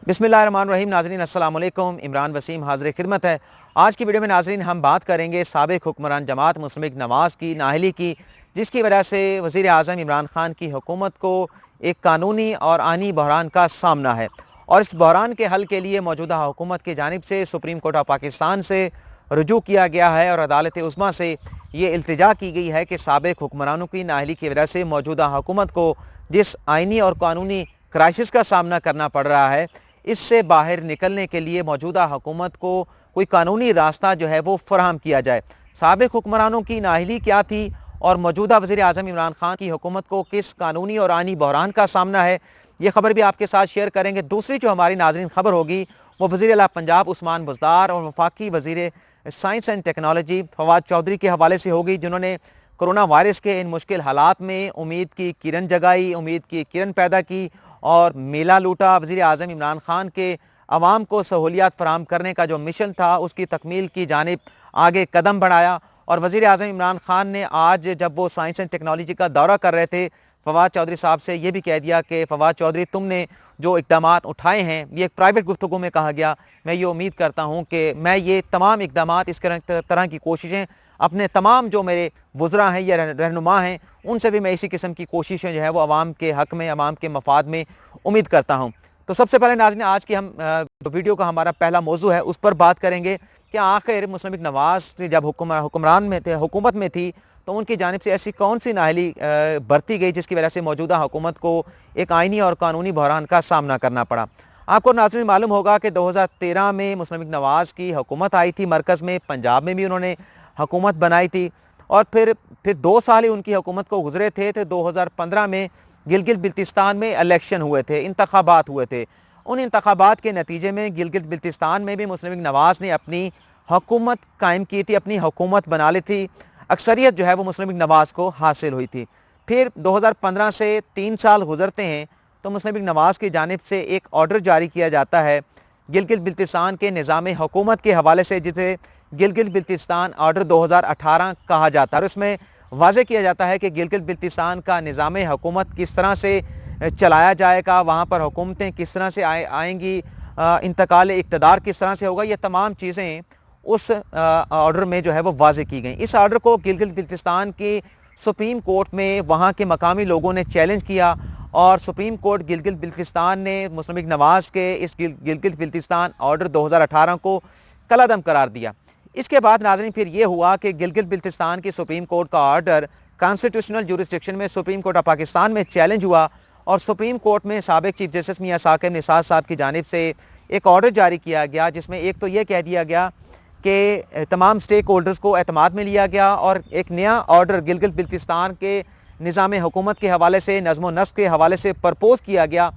बिस्मिल्लाहिर्रहमानिर्रहीम। नाज़रीन अस्सलाम वालेकुम। इमरान वसीम हाज़िर खिदमत है। आज की वीडियो में नाज़रीन हम बात करेंगे साबिक़ हुक्मरान जमात मुस्लिम लीग नवाज़ की नाअहली की, जिसकी वजह से वज़ीर आज़म इमरान खान की हुकूमत को एक कानूनी और आनी बहरान का सामना है। और इस बहरान के हल के लिए मौजूदा हुकूमत की जानिब से सुप्रीम कोर्ट ऑफ पाकिस्तान से रुजू किया गया है और अदालत उज़्मा से ये इल्तिजा की गई है कि साबिक़ हुक्मरानों की नाअहली की वजह से मौजूदा हुकूमत को जिस आइनी और कानूनी क्राइसिस का सामना करना पड़ रहा है, इससे बाहर निकलने के लिए मौजूदा हुकूमत को कोई कानूनी रास्ता जो है वो फराहम किया जाए। साबिक़ हुक्मरानों की नाअहली क्या थी और मौजूदा वज़ीर आज़म इमरान खान की हुकूमत को किस कानूनी और आनी बहरान का सामना है, ये खबर भी आपके साथ शेयर करेंगे। दूसरी जो हमारी नाज़रीन खबर होगी वो वज़ीर आला पंजाब उस्मान बुज़दार और वफाकी वज़ीर science and technology Fawad Chaudhry के हवाले से होगी, जिन्होंने कोरोना वायरस के इन मुश्किल हालात में उम्मीद की किरण जगाई, उम्मीद की किरण पैदा की और मेला लूटा। वज़ीर आज़म इमरान खान के अवाम को सहूलियात फराहम करने का जो मिशन था उसकी तकमील की जानिब आगे कदम बढ़ाया। और वज़ीर आज़म इमरान खान ने आज जब वो साइंस एंड टेक्नोलॉजी का दौरा कर रहे थे, फवाद चौधरी साहब से ये भी कह दिया कि फवाद चौधरी, तुमने जो इक़दामात उठाए हैं, ये एक प्राइवेट गुफ्तगू में कहा गया, मैं ये उम्मीद करता हूँ कि मैं ये तमाम इक़दामात, इस तरह की कोशिशें अपने तमाम जो मेरे वज़रा हैं या रहनुमा हैं उनसे भी मैं इसी किस्म की कोशिशें जो है वो आवाम के हक़ में, आवाम के मफाद में उम्मीद करता हूँ। तो सबसे पहले नाज़रीन, आज की हम वीडियो का हमारा पहला मौजू है, उस पर बात करेंगे कि आखिर मुस्लिम लीग नवाज़ जब हुक्मरान में थे, हुकूमत में थी, तो उनकी जानिब से ऐसी कौन सी नाअहली बरती गई जिसकी वजह से मौजूदा हुकूमत को एक आइनी और कानूनी बहरान का सामना करना पड़ा। आपको नाज़रीन मालूम होगा कि 2013 में मुस्लिम लीग नवाज़ की हुकूमत आई थी मरकज़ में, पंजाब में भी उन्होंने हुकूमत बनाई थी और फिर 2 साल ही उनकी हुकूमत को गुजरे थे। तो 2015 में गिलगित बिल्तिस्तान में इलेक्शन हुए थे, इंतखाबात हुए थे। उन इंतखाबात के नतीजे में गिलगित बिल्तिस्तान में भी मुस्लिम लीग नवाज़ ने अपनी हुकूमत कायम की थी, अपनी हुकूमत बना ली थी। अक्सरियत जो है वो मुस्लिम लीग नवाज़ को हासिल हुई थी। फिर 2015 से 3 साल गुजरते हैं तो मुस्लिम लीग नवाज़ की जानिब से एक ऑर्डर जारी किया जाता है गिलगित बिल्तिस्तान के निज़ाम हुकूमत के हवाले से, जिसे गिलगित बिल्तिस्तान ऑर्डर 2018 कहा जाता है। और इसमें वाज़े किया जाता है कि गिलगित बिल्तिस्तान का निज़ाम हुकूमत किस तरह से चलाया जाएगा, वहाँ पर हुकूमतें किस तरह से आएंगी, इंतकाल इक़्तिदार किस तरह से होगा, ये तमाम चीज़ें उस ऑर्डर में जो है वो वाज़े की गई। इस ऑर्डर को गिलगित बिल्तिस्तान की सुप्रीम कोर्ट में वहाँ के मकामी लोगों ने चैलेंज किया और सुप्रीम कोर्ट गिलगित बिल्तिस्तान ने मुस्लिम लीग नवाज़ के इस गिलगित बिल्तिस्तान ऑर्डर 2018 को कलादम करार दिया। इसके बाद नाज़रीन फिर ये हुआ कि गिलगित बिल्तिस्तान की सुप्रीम कोर्ट का ऑर्डर कॉन्स्टिट्यूशनल जुरिस्डिक्शन में सुप्रीम कोर्ट ऑफ पाकिस्तान में चैलेंज हुआ और सुप्रीम कोर्ट में साबिक़ चीफ जस्टिस मियां साकिब निसार साहब की जानिब से एक ऑर्डर जारी किया गया, जिसमें एक तो ये कह दिया गया कि तमाम स्टेक होल्डर्स को एतमाद में लिया गया और एक नया ऑर्डर गिलगित बिल्तिस्तान के निज़ाम हुकूमत के हवाले से, नज़्म व नस्क़ के हवाले से प्रपोज़ किया गया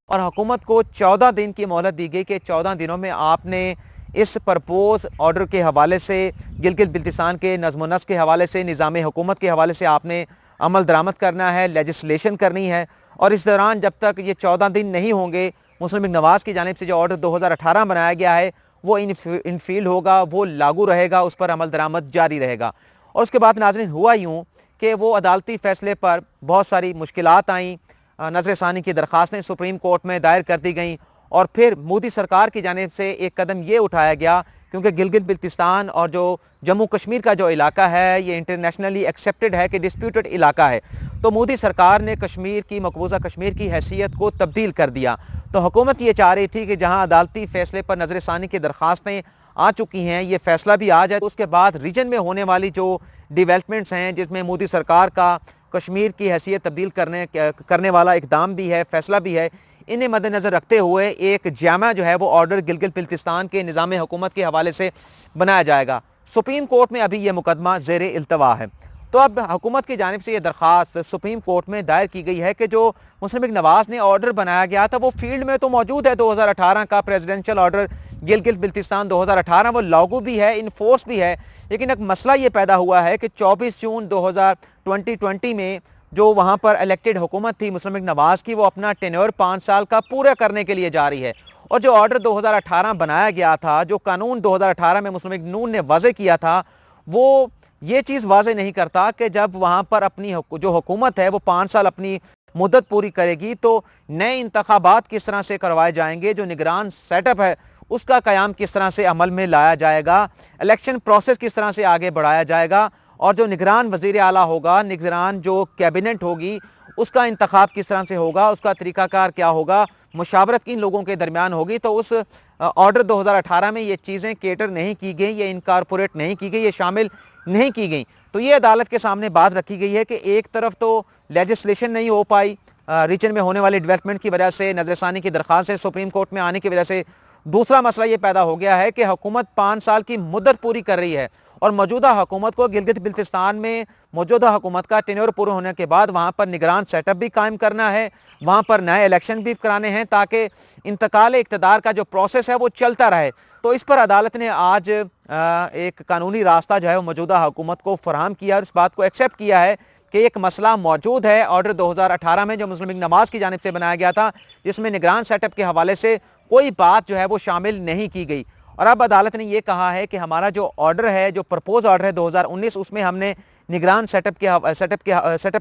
और हुकूमत को 14 दिन की मोहलत दी गई कि 14 दिनों में आपने इस प्रपोज ऑर्डर के हवाले से, गिलगित बिल्तिस्तान के नज़्म व नस्क़ के हवाले से, निज़ाम हुकूमत के हवाले से आपने अमल दरामद करना है, लेजिस्लेशन करनी है। और इस दौरान जब तक ये 14 दिन नहीं होंगे, मुस्लिम लीग नवाज़ की जानिब से जो ऑर्डर 2018 बनाया गया है वो इनफील्ड होगा, वो लागू रहेगा, उस पर अमल दरामद जारी रहेगा। और उसके बाद नाज़रीन हुआ यूँ कि वो अदालती फ़ैसले पर बहुत सारी मुश्किलात आईं, नज़र सानी की दरख्वास्तें सुप्रीम कोर्ट में दायर कर दी गईं और फिर मोदी सरकार की जानिब से एक कदम ये उठाया गया, क्योंकि गिलगित बिल्तिस्तान और जो जम्मू कश्मीर का जो इलाका है ये इंटरनेशनली एक्सेप्टेड है कि डिस्प्यूटेड इलाका है, तो मोदी सरकार ने कश्मीर की, मकबूजा कश्मीर की हैसियत को तब्दील कर दिया। तो हुकूमत ये चाह रही थी कि जहाँ अदालती फ़ैसले पर नज़र सानी की दरख्वास्तें आ चुकी हैं, ये फ़ैसला भी आ जाए, तो उसके बाद रीजन में होने वाली जो डिवेलपमेंट्स हैं, जिसमें मोदी सरकार का कश्मीर की हैसियत तब्दील करने वाला इकदाम भी है, फ़ैसला भी है, इन्हें मद्देनज़र रखते हुए एक जामा जो है वो ऑर्डर गिलगित बिल्तिस्तान के निज़ाम हुकूमत के हवाले से बनाया जाएगा। सुप्रीम कोर्ट में अभी ये मुकदमा ज़ेर इल्तवा है। तो अब हुकूमत की जानिब से ये दरख्वास्त सुप्रीम कोर्ट में दायर की गई है कि जो मुस्लिम लीग नवाज़ ने ऑर्डर बनाया गया था वो फील्ड में तो मौजूद है, 2018 का प्रेसिडेंशियल ऑर्डर गिलगित बिल्तिस्तान 2018 वो लागू भी है, इन्फोर्स भी है। लेकिन एक मसला ये पैदा हुआ है कि 24 जून 2020 में जो वहाँ पर इलेक्टेड हुकूमत थी मुस्लिम लीग नवाज़ की, वो अपना टेन्योर 5 साल का पूरा करने के लिए जा रही है। और जो ऑर्डर 2018 बनाया गया था, जो कानून 2018 में मुस्लिम लीग नून ने वाज़े किया था, वो ये चीज़ वाज़े नहीं करता कि जब वहाँ पर अपनी जो हुकूमत है वो 5 साल अपनी मुद्दत पूरी करेगी तो नए इंतखाबात किस तरह से करवाए जाएंगे, जो निगरान सेटअप है उसका क़याम किस तरह से अमल में लाया जाएगा, इलेक्शन प्रोसेस किस तरह से आगे बढ़ाया जाएगा, और जो निगरान वज़ीर आला होगा, निगरान जो कैबिनेट होगी उसका इंतखाब किस तरह से होगा, उसका तरीक़ाकार क्या होगा, मुशावरत किन लोगों के दरमियान होगी। तो उस ऑर्डर 2018 में ये चीज़ें केटर नहीं की गई, ये इनकारपोरेट नहीं की गई, ये शामिल नहीं की गई। तो ये अदालत के सामने बात रखी गई है कि एक तरफ तो लेजिस्लेशन नहीं हो पाई रीजन में होने वाली डेवलपमेंट की वजह से, नजरसानी की दरख्वास्त सुप्रीम कोर्ट में आने की वजह से। दूसरा मसला ये पैदा हो गया है कि हुकूमत 5 साल की मुद्दत पूरी कर रही है और मौजूदा हुकूमत को गिलगित बिल्तिस्तान में मौजूदा हुकूमत का टेन्योर पूरा होने के बाद वहाँ पर निगरान सेटअप भी कायम करना है, वहाँ पर नए इलेक्शन भी कराने हैं ताकि इंतकाल इक़्तिदार का जो प्रोसेस है वो चलता रहे। तो इस पर अदालत ने आज एक कानूनी रास्ता जो है वो मौजूदा हुकूमत को फराहम किया और इस बात को एक्सेप्ट किया है कि एक मसला मौजूद है ऑर्डर 2018 में जो मुस्लिम लीग नमाज की जानिब से बनाया गया था, जिसमें निगरान सेटअप के हवाले से कोई बात जो है वो शामिल नहीं की गई। और अब अदालत ने ये कहा है कि हमारा जो ऑर्डर है, जो प्रपोज ऑर्डर है 2019, उसमें हमने निगरान सेटअप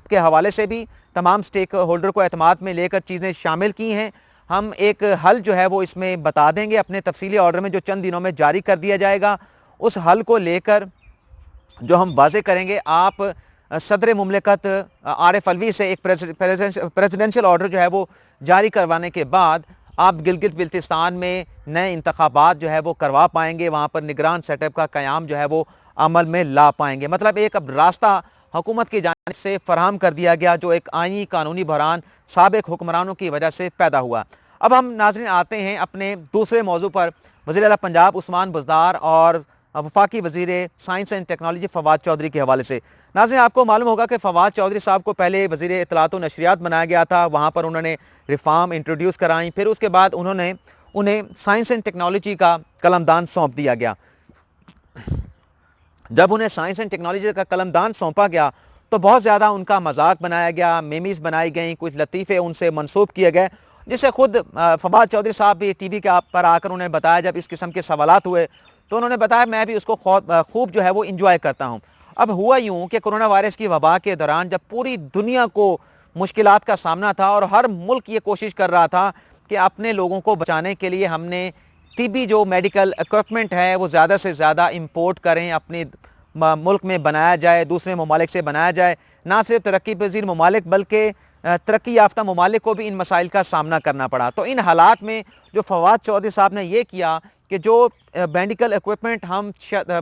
के हवाले से भी तमाम स्टेक होल्डर को एतमाद में लेकर चीज़ें शामिल की हैं। हम एक हल जो है वो इसमें बता देंगे अपने तफसीली ऑर्डर में, जो चंद दिनों में जारी कर दिया जाएगा। उस हल को लेकर जो हम वाज़े करेंगे, आप सदर मुमलिकत आरिफ अलवी से एक प्रेसिडेंशियल ऑर्डर जो है वो जारी करवाने के बाद आप गिलगित बिल्तिस्तान में नए इंतखाबात जो है वो करवा पाएंगे, वहाँ पर निगरान सेटअप का क़याम जो है वो अमल में ला पाएंगे। मतलब एक अब रास्ता हुकूमत की जानिब से फराहम कर दिया गया, जो एक आईनी कानूनी बहरान साबिक हुक्मरानों की वजह से पैदा हुआ। अब हम नाज़रीन आते हैं अपने दूसरे मौजू पर, वज़ीर आला पंजाब उस्मान बुज़दार और वफाकी वज़ीर science and technology Fawad Chaudhry के हवाले से। नाज़रीन आपको मालूम होगा कि फवाद चौधरी साहब को पहले वज़ीर इत्तलात व नशरियात बनाया गया था, वहाँ पर उन्होंने रिफॉर्म इंट्रोड्यूस कराई, फिर उसके बाद उन्हें साइंस एंड टेक्नोलॉजी का कलमदान सौंप दिया गया। जब उन्हें साइंस एंड टेक्नोलॉजी का कलमदान सौंपा गया तो बहुत ज़्यादा उनका मजाक बनाया गया, मेमीज़ बनाई गई, कुछ लतीफ़े उनसे मनसूब किए गए, जिससे खुद फवाद चौधरी साहब भी टीवी के पर आकर उन्हें बताया, जब इस किस्म के सवालात हुए तो उन्होंने बताया मैं भी उसको खूब जो है वो इंजॉय करता हूँ। अब हुआ यूँ कि कोरोना वायरस की वबा के दौरान जब पूरी दुनिया को मुश्किलात का सामना था और हर मुल्क ये कोशिश कर रहा था कि अपने लोगों को बचाने के लिए हमने तिबी जो मेडिकल इक्विपमेंट है वो ज़्यादा से ज़्यादा इंपोर्ट करें, अपने मुल्क में बनाया जाए, दूसरे ममालिक से बनाया जाए। ना सिर्फ तरक्की पजीर ममालिक बल्कि तरक्की याफ्ता ममालिक को भी इन मसाइल का सामना करना पड़ा। तो इन हालात में जो फवाद चौधरी साहब ने ये किया कि जो मेडिकल इक्विपमेंट हम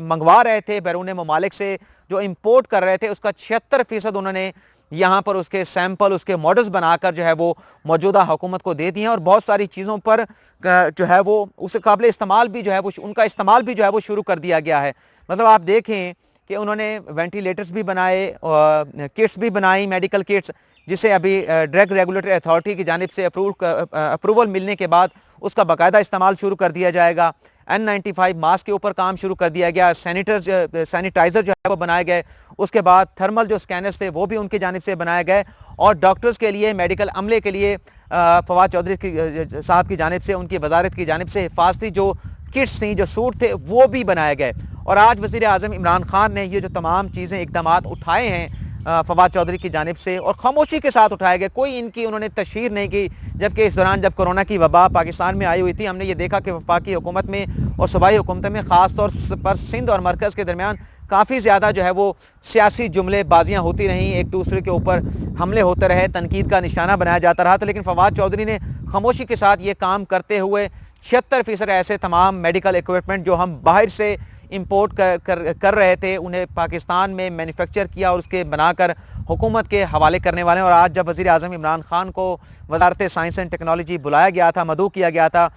मंगवा रहे थे बैरून ममालिक से, जो इंपोर्ट कर रहे थे, उसका 76% उन्होंने यहाँ पर उसके सैंपल, उसके मॉडल्स बनाकर जो है वो मौजूदा हुकूमत को दे दिए हैं और बहुत सारी चीज़ों पर जो है वो उस काबिल इस्तेमाल भी जो है वो उनका इस्तेमाल भी जो है वो शुरू कर दिया गया है। मतलब आप देखें कि उन्होंने वेंटिलेटर्स भी बनाए, किट्स भी बनाई, मेडिकल किट्स, जिसे अभी ड्रग रेगुलेटरी अथॉरिटी की जानिब से अप्रूवल मिलने के बाद उसका बाकायदा इस्तेमाल शुरू कर दिया जाएगा। N95 मास्क के ऊपर काम शुरू कर दिया गया, सैनिटाइज़र जो है वो बनाए गए, उसके बाद थर्मल जो स्कैनर्स थे वो भी उनकी जानिब से बनाए गए और डॉक्टर्स के लिए, मेडिकल अमले के लिए फवाद चौधरी साहब की जानिब से, उनकी वजारत की जानिब से हिफाजती जो किट्स थी, जो सूट थे, वो भी बनाए गए। और आज वज़ीर आज़म इमरान खान ने ये जो तमाम चीज़ें इक़दामात उठाए हैं फवाद चौधरी की जानिब से और खामोशी के साथ उठाए गए, कोई इनकी उन्होंने तशहीर नहीं की। जबकि इस दौरान जब कोरोना की वबा पाकिस्तान में आई हुई थी, हमने ये देखा कि वफाकी हुकूमत में और सूबाई हुकूमत में ख़ास तौर पर सिंध और मरकज़ के दरमियान काफ़ी ज़्यादा जो है वो सियासी जुमलेबाजियाँ होती रहीं, एक दूसरे के ऊपर हमले होते रहे, तनकीद का निशाना बनाया जाता रहा था। लेकिन फवाद चौधरी ने खामोशी के साथ ये काम करते हुए 76% ऐसे तमाम मेडिकल इक्विपमेंट जो हम बाहर से इंपोर्ट कर रहे थे, उन्हें पाकिस्तान में मैन्युफैक्चर किया और उसके बनाकर हुकूमत के हवाले करने वाले हैं। और आज जब वज़ीर आज़म इमरान खान को वजारत साइंस एंड टेक्नोलॉजी बुलाया गया था, मदऊ किया गया था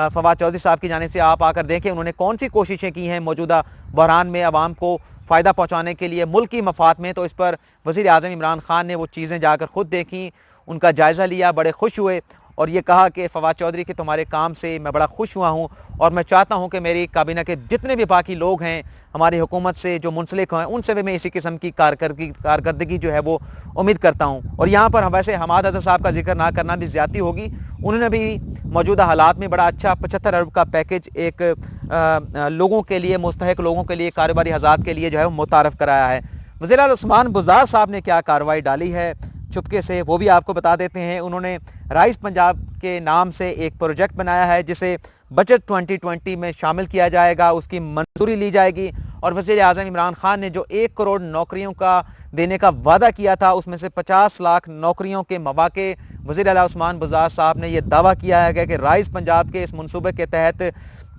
फवाद चौधरी साहब की जानिब से, आप आकर देखें उन्होंने कौन सी कोशिशें की हैं मौजूदा बहरान में आवाम को फ़ायदा पहुँचाने के लिए, मुल्क की मफाद में। तो इस पर वज़ीर आज़म इमरान खान ने वो चीज़ें जाकर ख़ुद देखी, उनका जायज़ा लिया, बड़े खुश हुए और ये कहा कि फवाद चौधरी के तुम्हारे काम से मैं बड़ा खुश हुआ हूँ और मैं चाहता हूँ कि मेरी काबीना के जितने भी बाकी लोग हैं हमारी हुकूमत से जो मुंसलिक हैं, उनसे भी मैं इसी किस्म की कारकर्दगी जो है वो उम्मीद करता हूँ। और यहाँ पर वैसे हमाद अज़हर साहब का जिक्र ना करना भी ज़्यादती होगी, उन्होंने भी मौजूदा हालात में बड़ा अच्छा 75 अरब का पैकेज एक लोगों के लिए, मुस्तहिक लोगों के लिए, कारोबारी हज़ात के लिए जो है वो मुतारफ़ कराया है। वज़ीर आला उस्मान बुज़दार साहब ने क्या कार्रवाई डाली है, चुपके से, वो भी आपको बता देते हैं। उन्होंने राइस पंजाब के नाम से एक प्रोजेक्ट बनाया है जिसे बजट 2020 में शामिल किया जाएगा, उसकी मंजूरी ली जाएगी। और वज़ीर आज़म इमरान खान ने जो 1 करोड़ नौकरियों का देने का वादा किया था, उसमें से 50 लाख नौकरियों के मौके वज़ीर आला उस्मान बुज़दार साहब ने यह दावा किया है कि राइस पंजाब के इस मनसूबे के तहत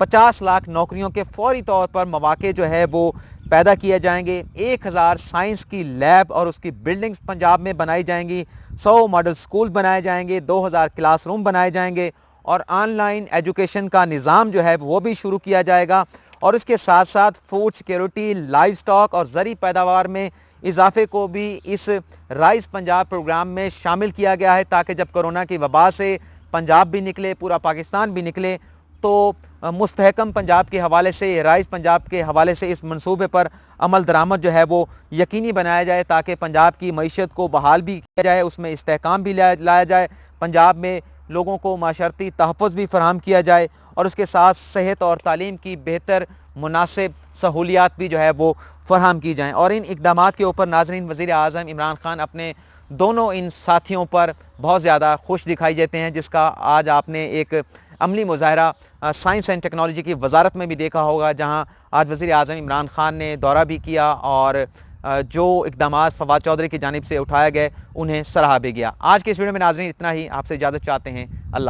50 लाख नौकरियों के फौरी तौर पर मौके जो है वो पैदा किए जाएंगे। 1000 साइंस की लैब और उसकी बिल्डिंग्स पंजाब में बनाई जाएंगी, 100 मॉडल स्कूल बनाए जाएंगे, 2000 क्लासरूम बनाए जाएंगे और ऑनलाइन एजुकेशन का निज़ाम जो है वो भी शुरू किया जाएगा। और इसके साथ साथ फूड सिक्योरिटी, लाइव स्टॉक और ज़री पैदावार में इजाफे को भी इस राइस पंजाब प्रोग्राम में शामिल किया गया है, ताकि जब कोरोना की वबा से पंजाब भी निकले, पूरा पाकिस्तान भी निकले, तो मुस्तहकम पंजाब के हवाले से, राइस पंजाब के हवाले से इस मंसूबे पर अमल दरामद जो है वो यकीनी बनाया जाए, ताकि पंजाब की मईशत को बहाल भी किया जाए, उसमें इस्तेहकाम भी लाया जाए, पंजाब में लोगों को माशरती तहफ़्फ़ुज़ भी फराहम किया जाए और उसके साथ सेहत और तालीम की बेहतर मुनासिब सहूलियात भी जो है वो फराहम की जाएँ। और इन इक़दामात के ऊपर नाज़रीन वज़ीर आज़म इमरान खान अपने दोनों इन साथियों पर बहुत ज़्यादा खुश दिखाई देते हैं, जिसका आज आपने एक अमली मुज़ाहरा साइंस एंड टेक्नोलॉजी की वजारत में भी देखा होगा, जहां आज वज़ीर आज़म इमरान खान ने दौरा भी किया और जो इक़दामात फवाद चौधरी की जानिब से उठाया गए उन्हें सराहा भी गया। आज के इस वीडियो में नाज़रीन इतना ही, आपसे इजाज़त चाहते हैं। अल्लाह।